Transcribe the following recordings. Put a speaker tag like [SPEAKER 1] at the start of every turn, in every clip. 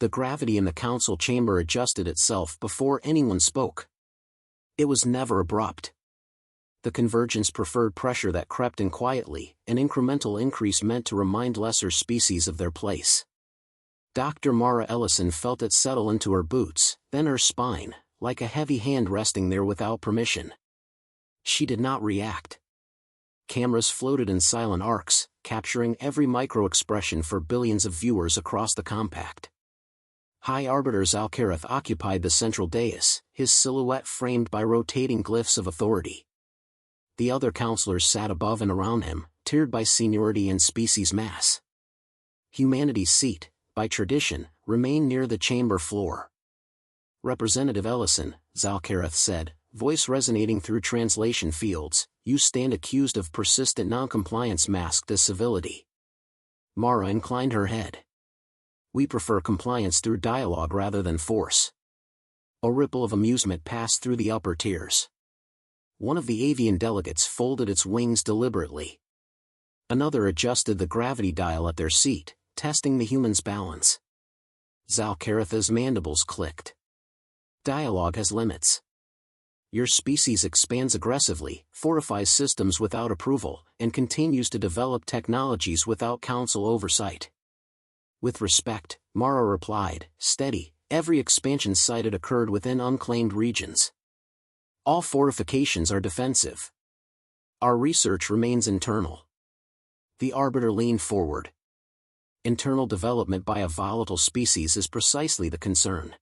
[SPEAKER 1] The gravity in the council chamber adjusted itself before anyone spoke. It was never abrupt. The convergence preferred pressure that crept in quietly, an incremental increase meant to remind lesser species of their place. Dr. Mara Ellison felt it settle into her boots, then her spine, like a heavy hand resting there without permission. She did not react. Cameras floated in silent arcs, capturing every micro-expression for billions of viewers across the compact. High Arbiter Zalcareth occupied the central dais, his silhouette framed by rotating glyphs of authority. The other counselors sat above and around him, tiered by seniority and species mass. Humanity's seat, by tradition, remained near the chamber floor. Representative Ellison, Zalcareth said, voice resonating through translation fields, you stand accused of persistent noncompliance masked as civility. Mara inclined her head. We prefer compliance through dialogue rather than force. A ripple of amusement passed through the upper tiers. One of the avian delegates folded its wings deliberately. Another adjusted the gravity dial at their seat, testing the human's balance. Zalcareth's mandibles clicked. Dialogue has limits. Your species expands aggressively, fortifies systems without approval, and continues to develop technologies without council oversight. With respect, Mara replied, steady, every expansion cited occurred within unclaimed regions. All fortifications are defensive. Our research remains internal. The Arbiter leaned forward. Internal development by a volatile species is precisely the concern.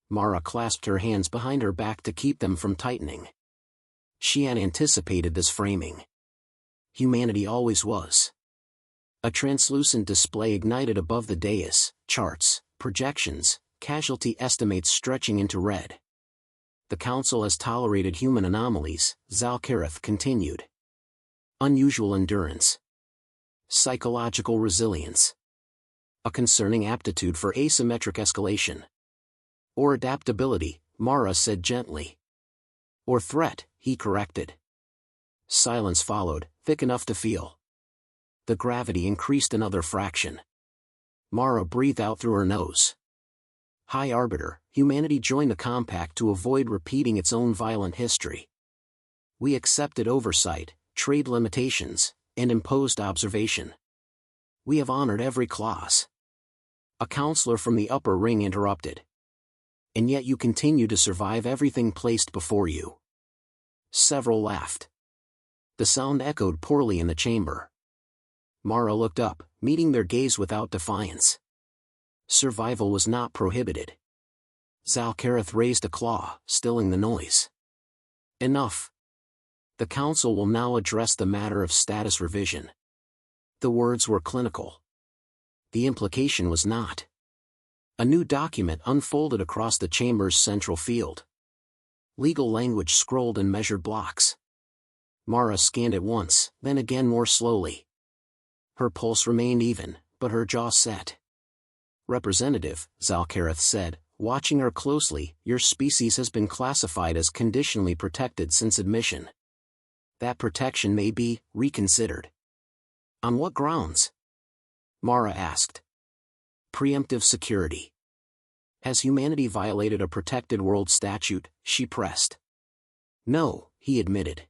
[SPEAKER 1] Mara clasped her hands behind her back to keep them from tightening. She had anticipated this framing. Humanity always was. A translucent display ignited above the dais, charts, projections, casualty estimates stretching into red. The Council has tolerated human anomalies, Zalcareth continued. Unusual endurance. Psychological resilience. A concerning aptitude for asymmetric escalation. Or adaptability, Mara said gently. Or threat, he corrected. Silence followed, thick enough to feel. The gravity increased another fraction. Mara breathed out through her nose. High Arbiter, humanity joined the compact to avoid repeating its own violent history. We accepted oversight, trade limitations, and imposed observation. We have honored every clause. A counselor from the upper ring interrupted. And yet you continue to survive everything placed before you. Several laughed. The sound echoed poorly in the chamber. Mara looked up, meeting their gaze without defiance. Survival was not prohibited. Zalcareth raised a claw, stilling the noise. Enough. The Council will now address the matter of status revision. The words were clinical. The implication was not. A new document unfolded across the chamber's central field. Legal language scrolled in measured blocks. Mara scanned it once, then again more slowly. Her pulse remained even, but her jaw set. Representative, Zalcareth said, watching her closely, your species has been classified as conditionally protected since admission. That protection may be reconsidered. On what grounds? Mara asked. Preemptive security. Has humanity violated a protected world statute? She pressed. No, he admitted.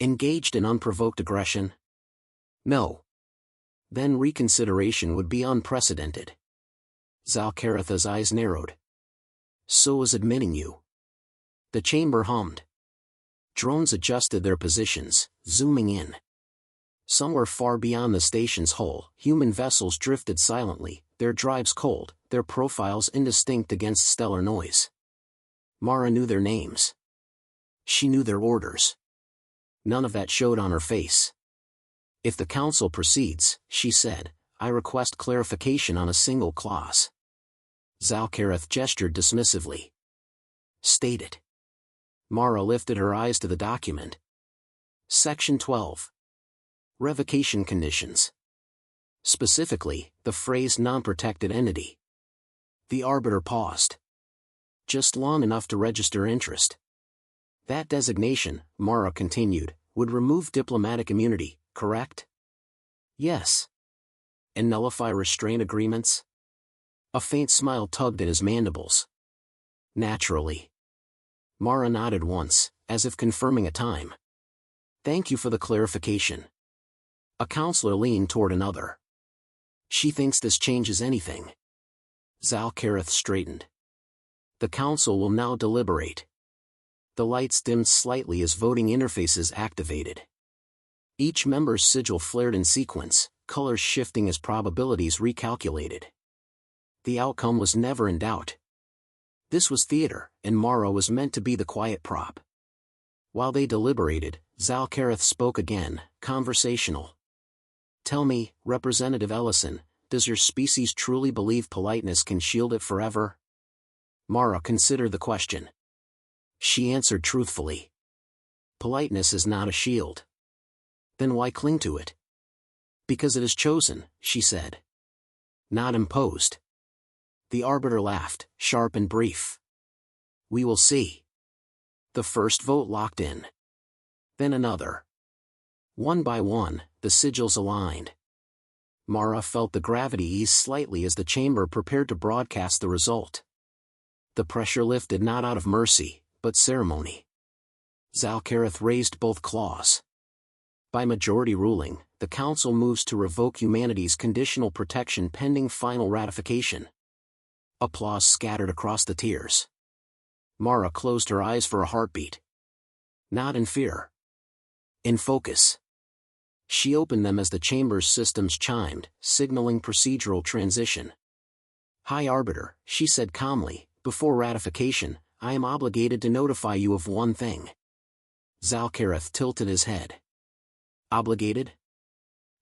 [SPEAKER 1] Engaged in unprovoked aggression? No. Then reconsideration would be unprecedented. Zalcareth's eyes narrowed. So is admitting you. The chamber hummed. Drones adjusted their positions, zooming in. Somewhere far beyond the station's hull, human vessels drifted silently, their drives cold, their profiles indistinct against stellar noise. Mara knew their names. She knew their orders. None of that showed on her face. If the Council proceeds, she said, I request clarification on a single clause. Zalcareth gestured dismissively. State it. Mara lifted her eyes to the document. Section 12. Revocation conditions. Specifically, the phrase non-protected entity. The Arbiter paused. Just long enough to register interest. That designation, Mara continued, would remove diplomatic immunity, correct? Yes. And nullify restraint agreements? A faint smile tugged at his mandibles. Naturally. Mara nodded once, as if confirming a time. Thank you for the clarification. A counselor leaned toward another. She thinks this changes anything. Zal-Kareth straightened. The council will now deliberate. The lights dimmed slightly as voting interfaces activated. Each member's sigil flared in sequence, colors shifting as probabilities recalculated. The outcome was never in doubt. This was theater, and Mara was meant to be the quiet prop. While they deliberated, Zal-Kareth spoke again, conversational. Tell me, Representative Ellison, does your species truly believe politeness can shield it forever? Mara considered the question. She answered truthfully. Politeness is not a shield. Then why cling to it? Because it is chosen, she said. Not imposed. The arbiter laughed, sharp and brief. We will see. The first vote locked in. Then another. One by one, the sigils aligned. Mara felt the gravity ease slightly as the chamber prepared to broadcast the result. The pressure lifted not out of mercy, but ceremony. Zal-Kareth raised both claws. By majority ruling, the Council moves to revoke humanity's conditional protection pending final ratification. Applause scattered across the tiers. Mara closed her eyes for a heartbeat. Not in fear. In focus. She opened them as the chamber's systems chimed, signaling procedural transition. High Arbiter, she said calmly, before ratification, I am obligated to notify you of one thing. Zal-Kareth tilted his head. Obligated?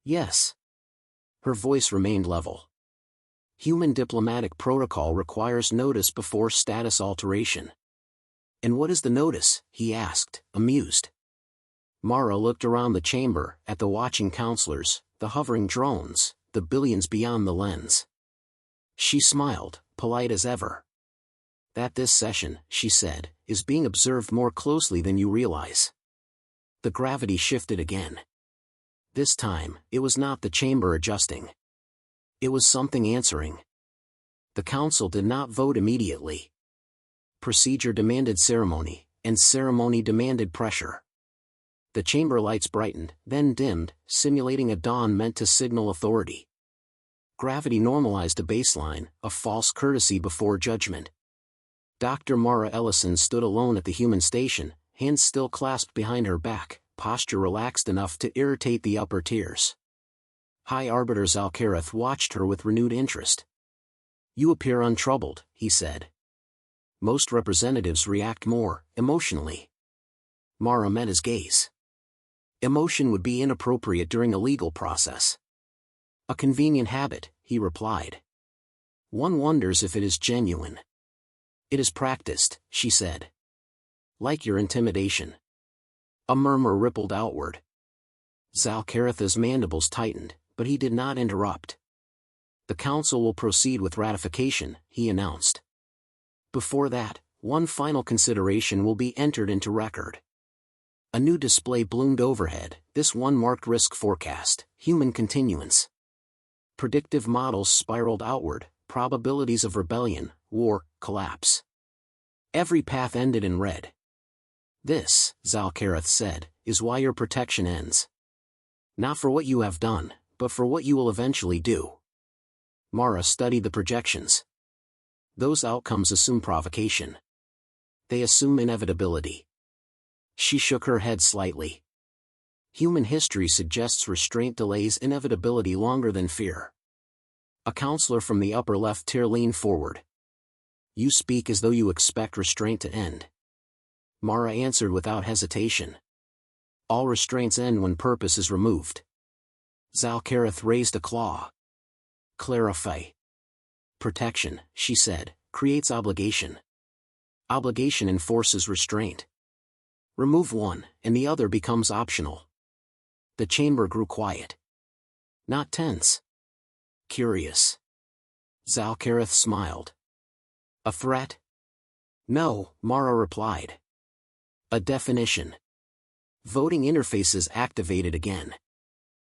[SPEAKER 1] Yes. Her voice remained level. Human diplomatic protocol requires notice before status alteration. And what is the notice? He asked, amused. Mara looked around the chamber, at the watching counselors, the hovering drones, the billions beyond the lens. She smiled, polite as ever. That this session, she said, is being observed more closely than you realize. The gravity shifted again. This time, it was not the chamber adjusting. It was something answering. The council did not vote immediately. Procedure demanded ceremony, and ceremony demanded pressure. The chamber lights brightened, then dimmed, simulating a dawn meant to signal authority. Gravity normalized a baseline, a false courtesy before judgment. Dr. Mara Ellison stood alone at the human station, hands still clasped behind her back, posture relaxed enough to irritate the upper tiers. High Arbiter Zal-Kareth watched her with renewed interest. You appear untroubled, he said. Most representatives react more emotionally. Mara met his gaze. Emotion would be inappropriate during a legal process. A convenient habit, he replied. One wonders if it is genuine. It is practiced, she said. Like your intimidation. A murmur rippled outward. Zal-Kareth's mandibles tightened, but he did not interrupt. The council will proceed with ratification, he announced. Before that, one final consideration will be entered into record. A new display bloomed overhead, this one marked risk forecast, human continuance. Predictive models spiraled outward, probabilities of rebellion, war, collapse. Every path ended in red. This, Zal-Kareth said, is why your protection ends. Not for what you have done, but for what you will eventually do. Mara studied the projections. Those outcomes assume provocation. They assume inevitability. She shook her head slightly. Human history suggests restraint delays inevitability longer than fear. A counselor from the upper left tier leaned forward. You speak as though you expect restraint to end. Mara answered without hesitation. All restraints end when purpose is removed. Zal-Kareth raised a claw. Clarify. Protection, she said, creates obligation. Obligation enforces restraint. Remove one, and the other becomes optional. The chamber grew quiet. Not tense. Curious. Zal-Kareth smiled. A threat? No, Mara replied. A definition. Voting interfaces activated again.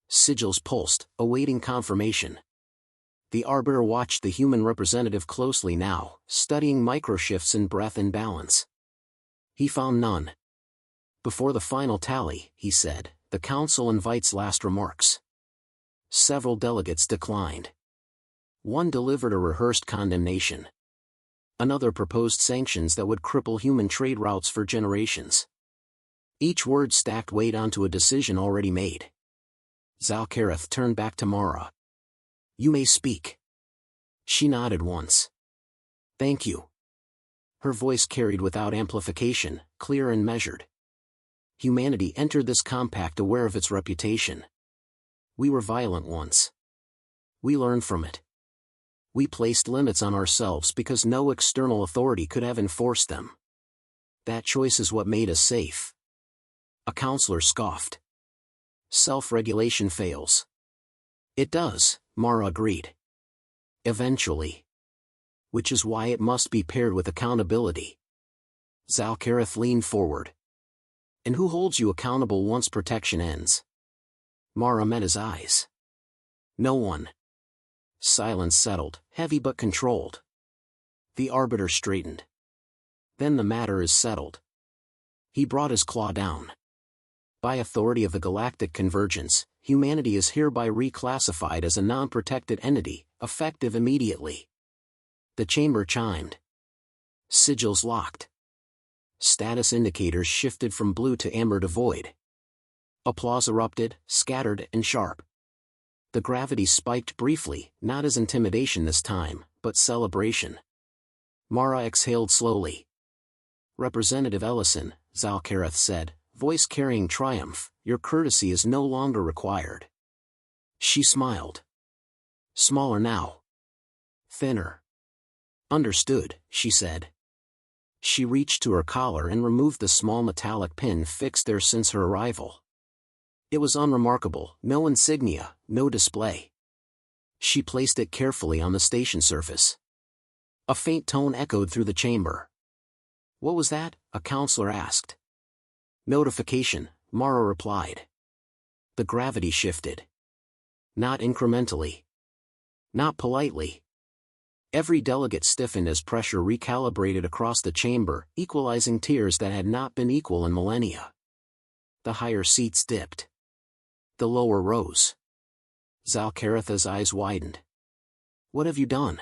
[SPEAKER 1] Sigils pulsed, awaiting confirmation. The arbiter watched the human representative closely now, studying microshifts in breath and balance. He found none. Before the final tally, he said, the council invites last remarks. Several delegates declined. One delivered a rehearsed condemnation. Another proposed sanctions that would cripple human trade routes for generations. Each word stacked weight onto a decision already made. Zalcareth turned back to Mara. You may speak. She nodded once. Thank you. Her voice carried without amplification, clear and measured. Humanity entered this compact aware of its reputation. We were violent once. We learned from it. We placed limits on ourselves because no external authority could have enforced them. That choice is what made us safe. A counselor scoffed. Self-regulation fails. It does, Mara agreed. Eventually. Which is why it must be paired with accountability. Zalcareth leaned forward. And who holds you accountable once protection ends? Mara met his eyes. No one. Silence settled, heavy but controlled. The arbiter straightened. Then the matter is settled. He brought his claw down. By authority of the Galactic Convergence, humanity is hereby reclassified as a non-protected entity, effective immediately. The chamber chimed. Sigils locked. Status indicators shifted from blue to amber to void. Applause erupted, scattered and sharp. The gravity spiked briefly, not as intimidation this time, but celebration. Mara exhaled slowly. Representative Ellison, Zalcareth said, voice carrying triumph, your courtesy is no longer required. She smiled. Smaller now. Thinner. Understood, she said. She reached to her collar and removed the small metallic pin fixed there since her arrival. It was unremarkable, no insignia, no display. She placed it carefully on the station surface. A faint tone echoed through the chamber. What was that? A counselor asked. Notification, Mara replied. The gravity shifted. Not incrementally. Not politely. Every delegate stiffened as pressure recalibrated across the chamber, equalizing tiers that had not been equal in millennia. The higher seats dipped. The lower rose. Zalcareth's eyes widened. What have you done?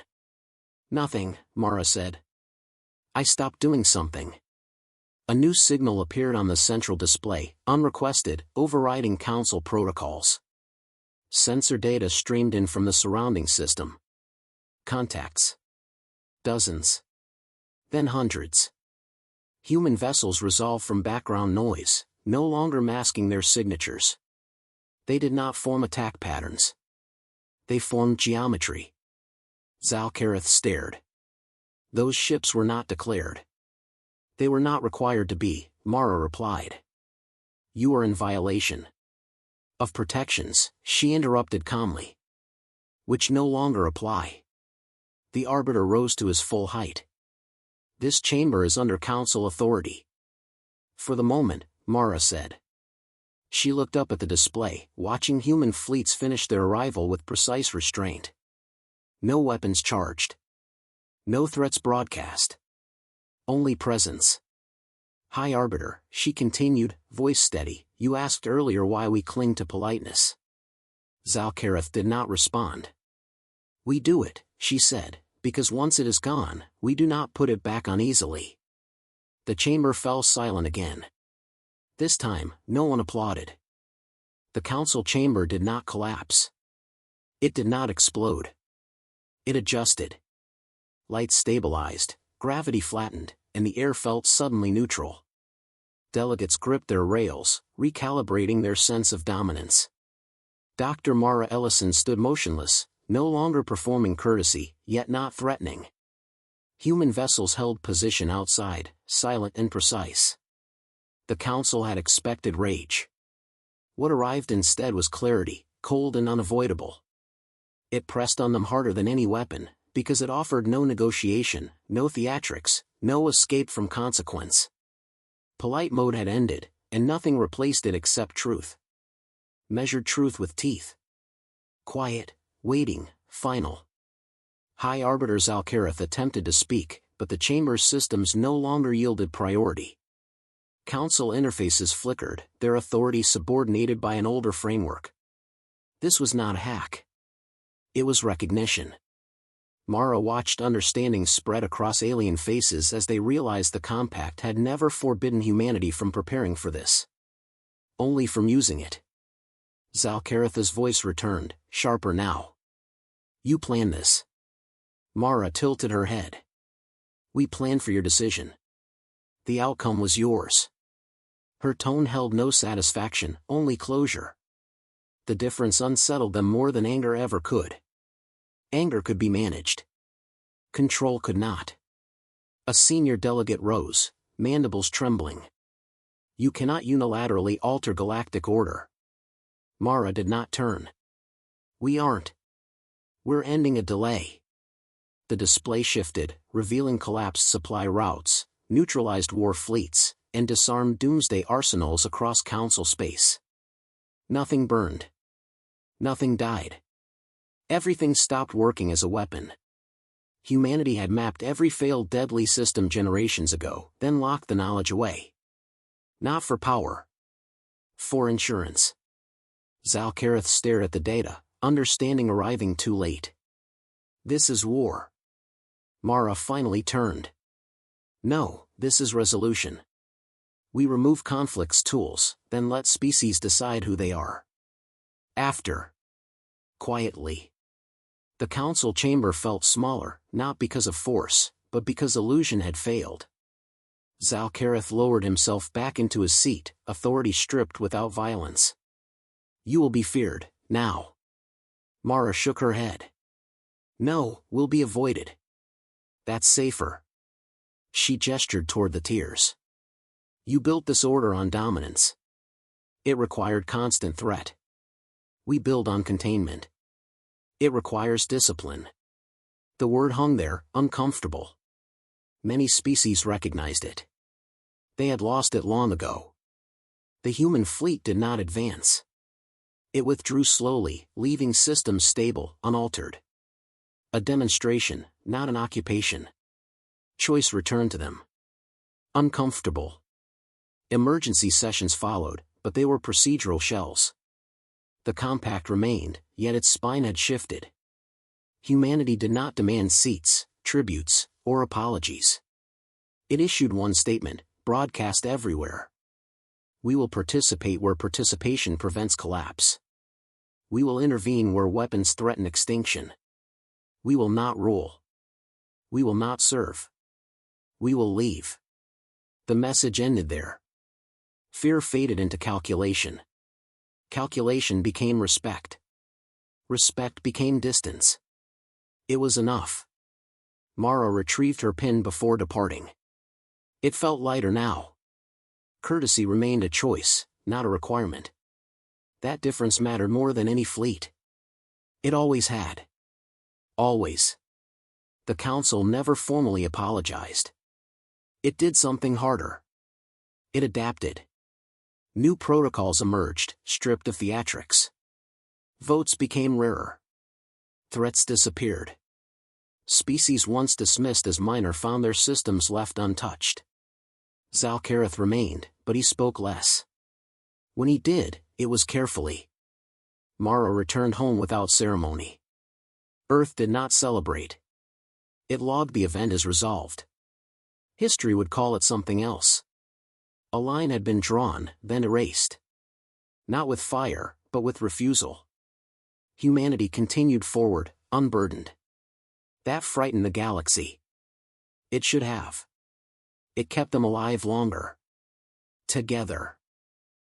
[SPEAKER 1] Nothing, Mara said. I stopped doing something. A new signal appeared on the central display, unrequested, overriding council protocols. Sensor data streamed in from the surrounding system. Contacts. Dozens. Then hundreds. Human vessels resolved from background noise, no longer masking their signatures. They did not form attack patterns. They formed geometry. Zalcareth stared. Those ships were not declared. They were not required to be, Mara replied. You are in violation. Of protections, she interrupted calmly. Which no longer apply. The arbiter rose to his full height. This chamber is under council authority. For the moment, Mara said. She looked up at the display, watching human fleets finish their arrival with precise restraint. No weapons charged. No threats broadcast. Only presence. High Arbiter, she continued, voice steady, you asked earlier why we cling to politeness. Zalcareth did not respond. We do it, she said, because once it is gone, we do not put it back on easily. The chamber fell silent again. This time, no one applauded. The council chamber did not collapse. It did not explode. It adjusted. Light stabilized, gravity flattened, and the air felt suddenly neutral. Delegates gripped their rails, recalibrating their sense of dominance. Dr. Mara Ellison stood motionless, no longer performing courtesy, yet not threatening. Human vessels held position outside, silent and precise. The council had expected rage. What arrived instead was clarity, cold and unavoidable. It pressed on them harder than any weapon, because it offered no negotiation, no theatrics, no escape from consequence. Polite mode had ended, and nothing replaced it except truth. Measured truth with teeth. Quiet, waiting, final. High Arbiter Zalkareth attempted to speak, but the chamber's systems no longer yielded priority. Council interfaces flickered, their authority subordinated by an older framework. This was not a hack. It was recognition. Mara watched understanding spread across alien faces as they realized the compact had never forbidden humanity from preparing for this. Only from using it. Zalkareth's voice returned, sharper now. You planned this. Mara tilted her head. We planned for your decision. The outcome was yours. Her tone held no satisfaction, only closure. The difference unsettled them more than anger ever could. Anger could be managed. Control could not. A senior delegate rose, mandibles trembling. You cannot unilaterally alter galactic order. Mara did not turn. We aren't. We're ending a delay. The display shifted, revealing collapsed supply routes, neutralized war fleets, and disarmed doomsday arsenals across Council space. Nothing burned. Nothing died. Everything stopped working as a weapon. Humanity had mapped every failed deadly system generations ago, then locked the knowledge away. Not for power. For insurance. Zalkareth stared at the data, understanding arriving too late. This is war. Mara finally turned. No, this is resolution. We remove conflict's tools, then let species decide who they are. After. Quietly. The council chamber felt smaller, not because of force, but because illusion had failed. Zalkareth lowered himself back into his seat, authority stripped without violence. You will be feared, now. Mara shook her head. No, will be avoided. That's safer. She gestured toward the tiers. You built this order on dominance. It required constant threat. We build on containment. It requires discipline. The word hung there, uncomfortable. Many species recognized it. They had lost it long ago. The human fleet did not advance. It withdrew slowly, leaving systems stable, unaltered. A demonstration, not an occupation. Choice returned to them. Uncomfortable. Emergency sessions followed, but they were procedural shells. The compact remained, yet its spine had shifted. Humanity did not demand seats, tributes, or apologies. It issued one statement, broadcast everywhere. We will participate where participation prevents collapse. We will intervene where weapons threaten extinction. We will not rule. We will not serve. We will leave. The message ended there. Fear faded into calculation. Calculation became respect. Respect became distance. It was enough. Mara retrieved her pin before departing. It felt lighter now. Courtesy remained a choice, not a requirement. That difference mattered more than any fleet. It always had. Always. The Council never formally apologized. It did something harder. It adapted. New protocols emerged, stripped of theatrics. Votes became rarer. Threats disappeared. Species once dismissed as minor found their systems left untouched. Zalkareth remained, but he spoke less. When he did, it was carefully. Mara returned home without ceremony. Earth did not celebrate. It logged the event as resolved. History would call it something else. A line had been drawn, then erased. Not with fire, but with refusal. Humanity continued forward, unburdened. That frightened the galaxy. It should have. It kept them alive longer. Together.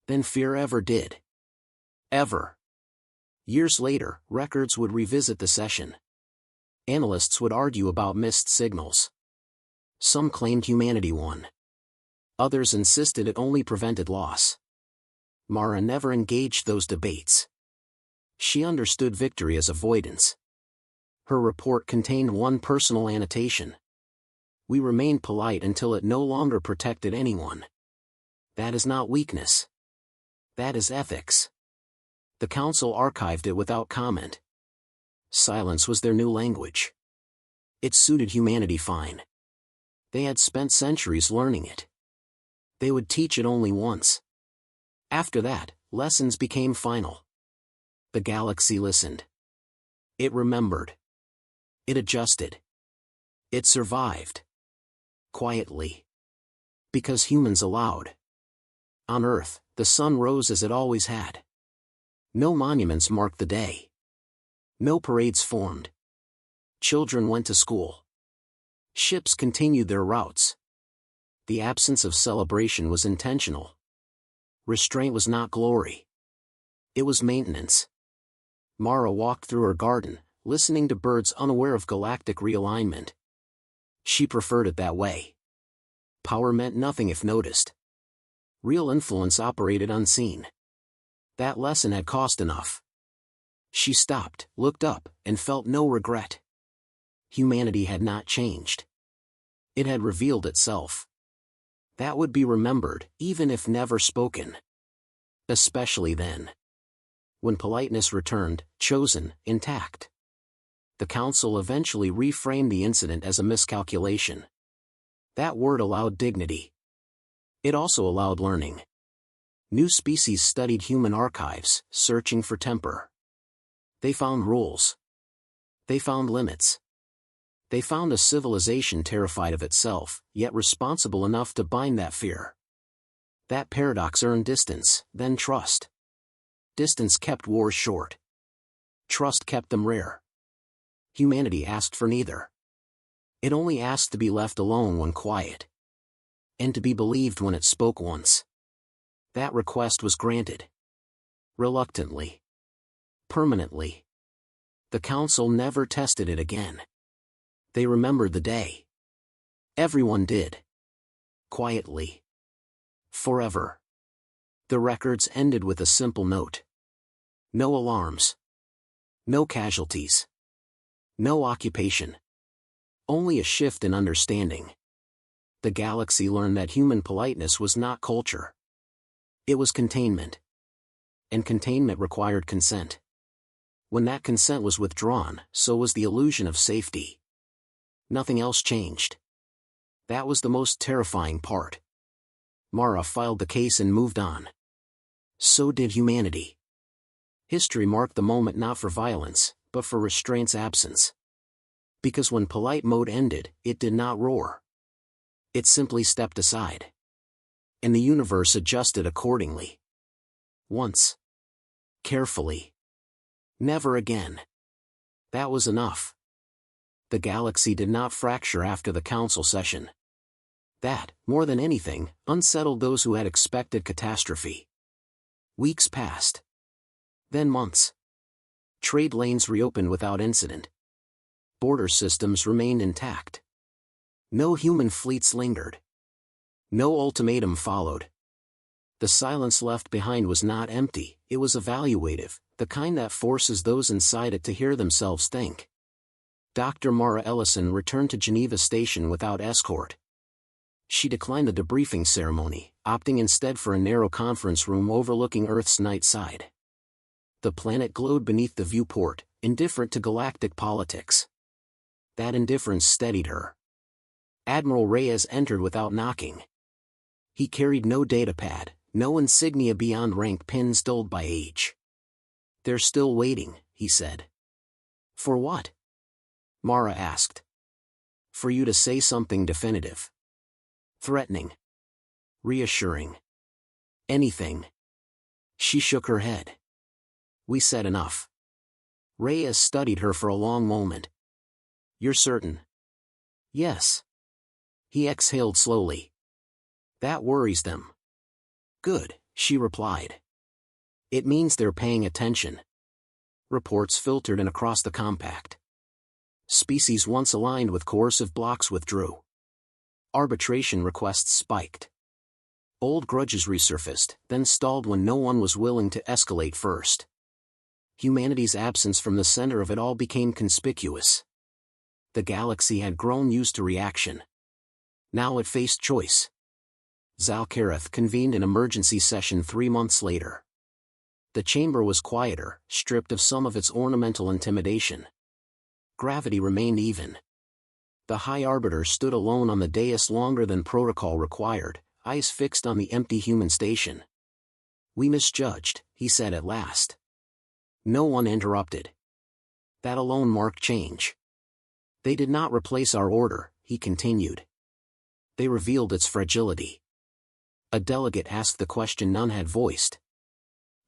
[SPEAKER 1] Than fear ever did. Ever. Years later, records would revisit the session. Analysts would argue about missed signals. Some claimed humanity won. Others insisted it only prevented loss. Mara never engaged those debates. She understood victory as avoidance. Her report contained one personal annotation. We remained polite until it no longer protected anyone. That is not weakness. That is ethics. The Council archived it without comment. Silence was their new language. It suited humanity fine. They had spent centuries learning it. They would teach it only once. After that, lessons became final. The galaxy listened. It remembered. It adjusted. It survived. Quietly. Because humans allowed. On Earth, the sun rose as it always had. No monuments marked the day. No parades formed. Children went to school. Ships continued their routes. The absence of celebration was intentional. Restraint was not glory. It was maintenance. Mara walked through her garden, listening to birds unaware of galactic realignment. She preferred it that way. Power meant nothing if noticed. Real influence operated unseen. That lesson had cost enough. She stopped, looked up, and felt no regret. Humanity had not changed. It had revealed itself. That would be remembered, even if never spoken. Especially then. When politeness returned, chosen, intact. The council eventually reframed the incident as a miscalculation. That word allowed dignity. It also allowed learning. New species studied human archives, searching for temper. They found rules. They found limits. They found a civilization terrified of itself, yet responsible enough to bind that fear. That paradox earned distance, then trust. Distance kept wars short. Trust kept them rare. Humanity asked for neither. It only asked to be left alone when quiet. And to be believed when it spoke once. That request was granted. Reluctantly. Permanently. The council never tested it again. They remembered the day. Everyone did. Quietly. Forever. The records ended with a simple note. No alarms. No casualties. No occupation. Only a shift in understanding. The galaxy learned that human politeness was not culture. It was containment. And containment required consent. When that consent was withdrawn, so was the illusion of safety. Nothing else changed. That was the most terrifying part. Mara filed the case and moved on. So did humanity. History marked the moment not for violence, but for restraint's absence. Because when polite mode ended, it did not roar. It simply stepped aside. And the universe adjusted accordingly. Once. Carefully. Never again. That was enough. The galaxy did not fracture after the council session. That, more than anything, unsettled those who had expected catastrophe. Weeks passed. Then months. Trade lanes reopened without incident. Border systems remained intact. No human fleets lingered. No ultimatum followed. The silence left behind was not empty, it was evaluative, the kind that forces those inside it to hear themselves think. Dr. Mara Ellison returned to Geneva Station without escort. She declined the debriefing ceremony, opting instead for a narrow conference room overlooking Earth's night side. The planet glowed beneath the viewport, indifferent to galactic politics. That indifference steadied her. Admiral Reyes entered without knocking. He carried no datapad, no insignia beyond rank pins dulled by age. "They're still waiting," he said. "For what?" Mara asked. "For you to say something definitive. Threatening. Reassuring. Anything." She shook her head. "We said enough." Reyes studied her for a long moment. "You're certain?" "Yes." He exhaled slowly. "That worries them." "Good," she replied. "It means they're paying attention." Reports filtered in across the compact. Species once aligned with coercive blocks withdrew. Arbitration requests spiked. Old grudges resurfaced, then stalled when no one was willing to escalate first. Humanity's absence from the center of it all became conspicuous. The galaxy had grown used to reaction. Now it faced choice. Zalcareth convened an emergency session 3 months later. The chamber was quieter, stripped of some of its ornamental intimidation. Gravity remained even. The High Arbiter stood alone on the dais longer than protocol required, eyes fixed on the empty human station. "We misjudged," he said at last. No one interrupted. That alone marked change. "They did not replace our order," he continued. "They revealed its fragility." A delegate asked the question none had voiced.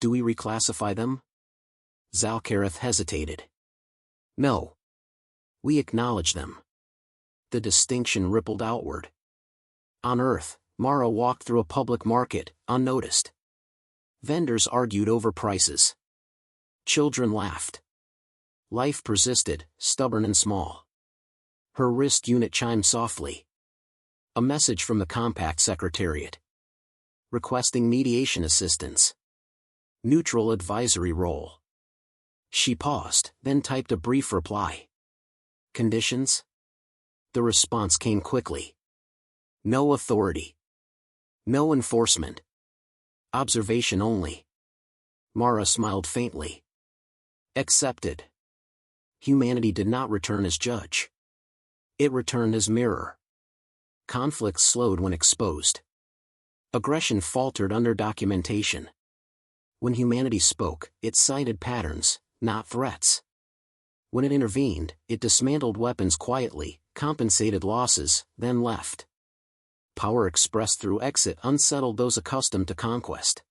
[SPEAKER 1] "Do we reclassify them?" Zalkareth hesitated. "No. We acknowledge them." The distinction rippled outward. On Earth, Mara walked through a public market, unnoticed. Vendors argued over prices. Children laughed. Life persisted, stubborn and small. Her wrist unit chimed softly. A message from the Compact Secretariat. Requesting mediation assistance. Neutral advisory role. She paused, then typed a brief reply. Conditions? The response came quickly. No authority. No enforcement. Observation only. Mara smiled faintly. Accepted. Humanity did not return as judge. It returned as mirror. Conflicts slowed when exposed. Aggression faltered under documentation. When humanity spoke, it cited patterns, not threats. When it intervened, it dismantled weapons quietly, compensated losses, then left. Power expressed through exit unsettled those accustomed to conquest.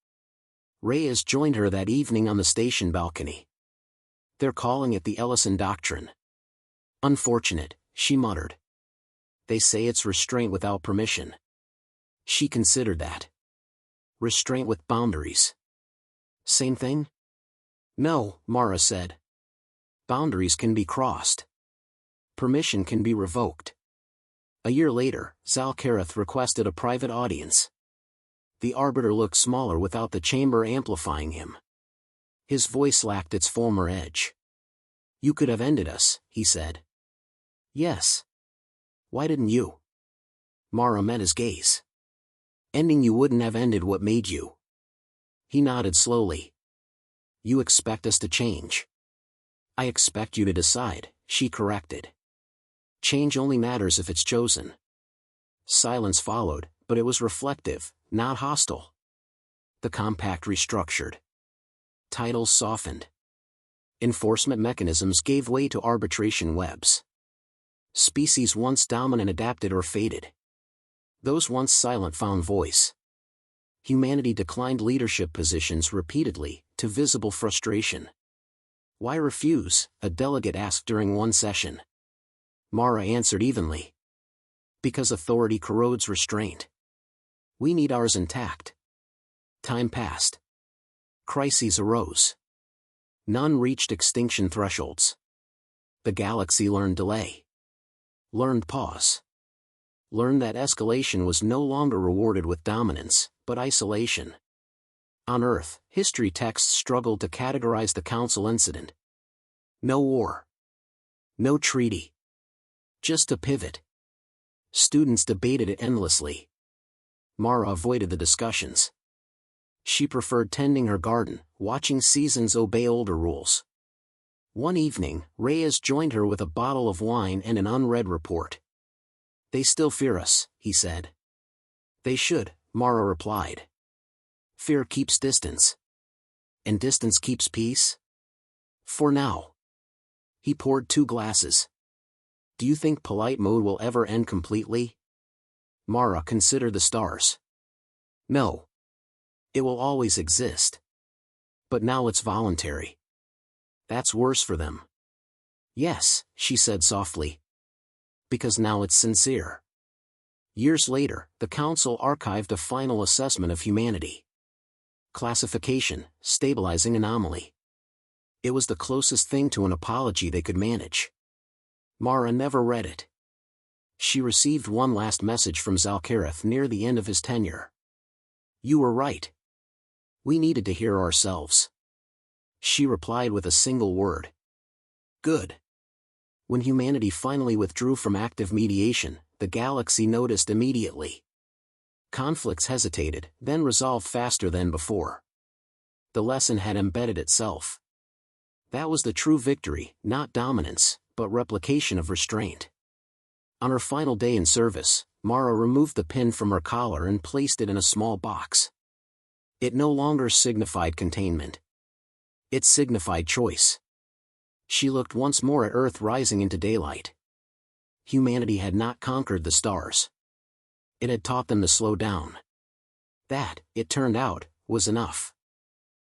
[SPEAKER 1] Reyes joined her that evening on the station balcony. "They're calling it the Ellison Doctrine." "Unfortunate," she muttered. "They say it's restraint without permission." She considered that. Restraint with boundaries. Same thing? "No," Mara said. "Boundaries can be crossed. Permission can be revoked." A year later, Zalkareth requested a private audience. The Arbiter looked smaller without the chamber amplifying him. His voice lacked its former edge. "You could have ended us," he said. "Yes. Why didn't you?" Mara met his gaze. "Ending you wouldn't have ended what made you." He nodded slowly. "You expect us to change." "I expect you to decide," she corrected. "Change only matters if it's chosen." Silence followed, but it was reflective, not hostile. The compact restructured. Titles softened. Enforcement mechanisms gave way to arbitration webs. Species once dominant adapted or faded. Those once silent found voice. Humanity declined leadership positions repeatedly, to visible frustration. "Why refuse?" a delegate asked during one session. Mara answered evenly. "Because authority corrodes restraint. We need ours intact." Time passed. Crises arose. None reached extinction thresholds. The galaxy learned delay. Learned pause. Learned that escalation was no longer rewarded with dominance, but isolation. On Earth, history texts struggled to categorize the Council incident. No war. No treaty. Just a pivot. Students debated it endlessly. Mara avoided the discussions. She preferred tending her garden, watching seasons obey older rules. One evening, Reyes joined her with a bottle of wine and an unread report. "They still fear us," he said. "They should," Mara replied. "Fear keeps distance. And distance keeps peace? For now." He poured 2 glasses. "Do you think polite mode will ever end completely?" Mara considered the stars. "No. It will always exist. But now it's voluntary. That's worse for them." "Yes," she said softly. "Because now it's sincere." Years later, the Council archived a final assessment of humanity. Classification, stabilizing anomaly. It was the closest thing to an apology they could manage. Mara never read it. She received one last message from Zalkareth near the end of his tenure. "You were right. We needed to hear ourselves." She replied with a single word. "Good." When humanity finally withdrew from active mediation, the galaxy noticed immediately. Conflicts hesitated, then resolved faster than before. The lesson had embedded itself. That was the true victory, not dominance, but replication of restraint. On her final day in service, Mara removed the pin from her collar and placed it in a small box. It no longer signified containment. It signified choice. She looked once more at Earth rising into daylight. Humanity had not conquered the stars. It had taught them to slow down. That, it turned out, was enough.